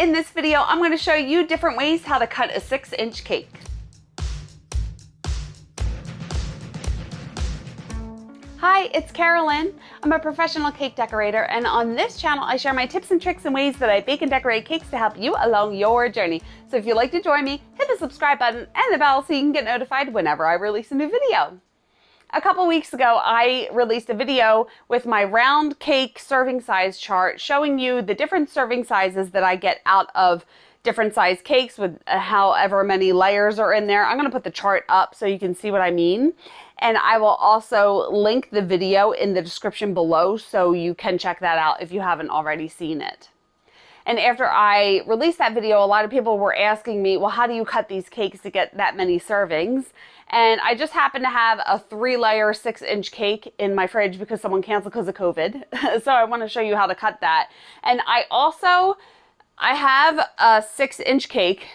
In this video, I'm going to show you different ways how to cut a 6-inch cake. Hi, it's Karolyn. I'm a professional cake decorator, and on this channel, I share my tips and tricks and ways that I bake and decorate cakes to help you along your journey. So if you'd like to join me, hit the subscribe button and the bell so you can get notified whenever I release a new video. A couple weeks ago, I released a video with my round cake serving size chart showing you the different serving sizes that I get out of different size cakes with however many layers are in there. I'm going to put the chart up so you can see what I mean. And I will also link the video in the description below so you can check that out if you haven't already seen it. And after I released that video, a lot of people were asking me, well, how do you cut these cakes to get that many servings? And I just happen to have a 3-layer 6-inch cake in my fridge because someone canceled because of COVID. So I want to show you how to cut that. And I have a 6-inch cake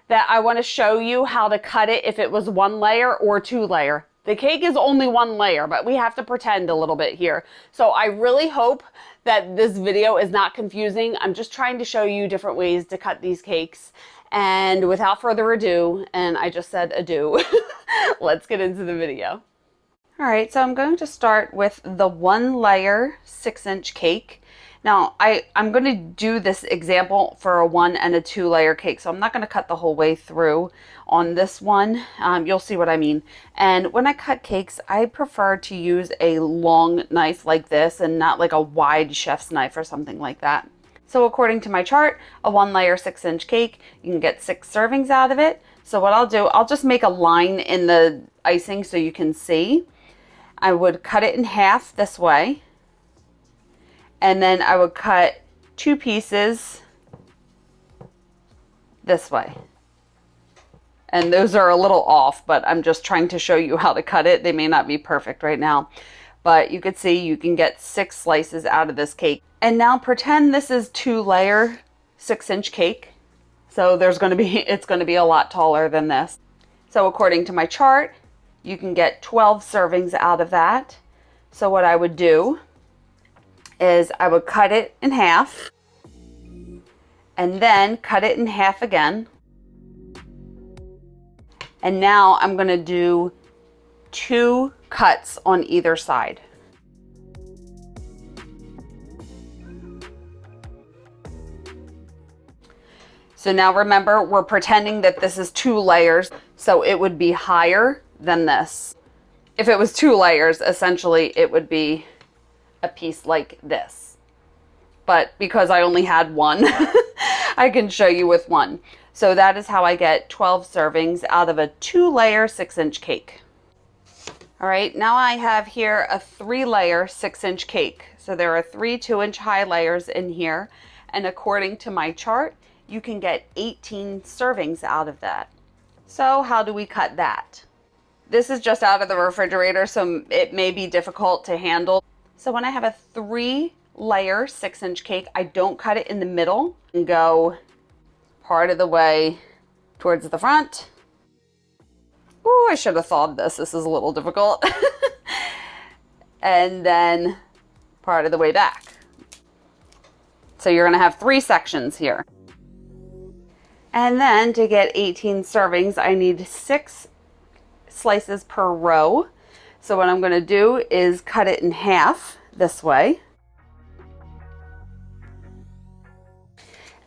that I want to show you how to cut it if it was 1 layer or 2 layer. The cake is only 1 layer, but we have to pretend a little bit here. So I really hope that this video is not confusing. I'm just trying to show you different ways to cut these cakes. And without further ado, and I just said adieu, let's get into the video. All right, so I'm going to start with the 1-layer 6-inch cake. Now, I'm going to do this example for a 1 and a 2-layer cake, so I'm not going to cut the whole way through on this one. You'll see what I mean. And when I cut cakes, I prefer to use a long knife like this and not like a wide chef's knife or something like that. So according to my chart, a 1-layer 6-inch cake, you can get 6 servings out of it. So what I'll do, I'll just make a line in the icing so you can see. I would cut it in half this way. And then I would cut 2 pieces this way. And those are a little off, but I'm just trying to show you how to cut it. They may not be perfect right now, but you could see you can get 6 slices out of this cake. And now pretend this is 2-layer 6-inch cake. So it's going to be a lot taller than this. So according to my chart, you can get 12 servings out of that. So what I would do is I would cut it in half and then cut it in half again. And now I'm going to do 2 cuts on either side. So now remember, we're pretending that this is 2 layers, so it would be higher than this. If it was 2 layers, essentially it would be a piece like this. But because I only had 1, I can show you with 1. So that is how I get 12 servings out of a 2-layer 6-inch cake. All right, now I have here a 3-layer 6-inch cake. So there are 3 2-inch high layers in here. And according to my chart, you can get 18 servings out of that. So how do we cut that? This is just out of the refrigerator, so it may be difficult to handle. So when I have a 3-layer 6-inch cake, I don't cut it in the middle and go part of the way towards the front. Ooh, I should have thought of this. This is a little difficult. And then part of the way back. So you're going to have 3 sections here. And then to get 18 servings, I need 6 slices per row. So what I'm going to do is cut it in half this way.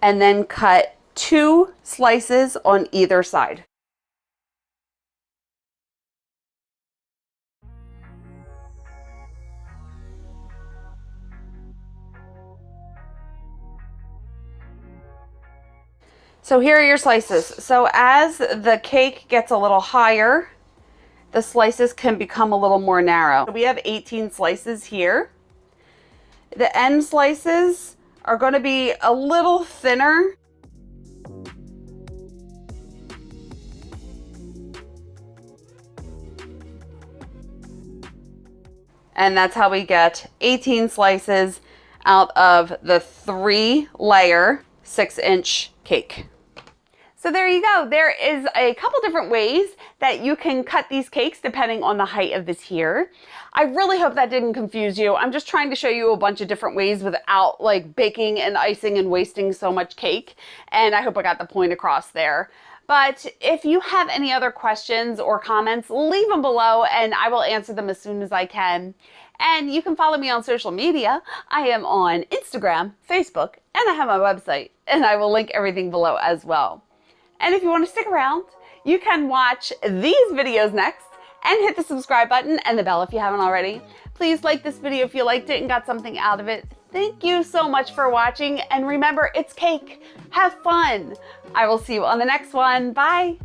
And then cut 2 slices on either side. So here are your slices. So as the cake gets a little higher, the slices can become a little more narrow. So we have 18 slices here. The end slices are going to be a little thinner. And that's how we get 18 slices out of the 3-layer 6-inch cake. So there you go. There is a couple different ways that you can cut these cakes depending on the height of the tier. I really hope that didn't confuse you. I'm just trying to show you a bunch of different ways without like baking and icing and wasting so much cake. And I hope I got the point across there. But if you have any other questions or comments, leave them below and I will answer them as soon as I can. And you can follow me on social media. I am on Instagram, Facebook, and I have my website. And I will link everything below as well. And if you want to stick around, you can watch these videos next and hit the subscribe button and the bell if you haven't already. Please like this video if you liked it and got something out of it. Thank you so much for watching. And remember, it's cake. Have fun. I will see you on the next one. Bye.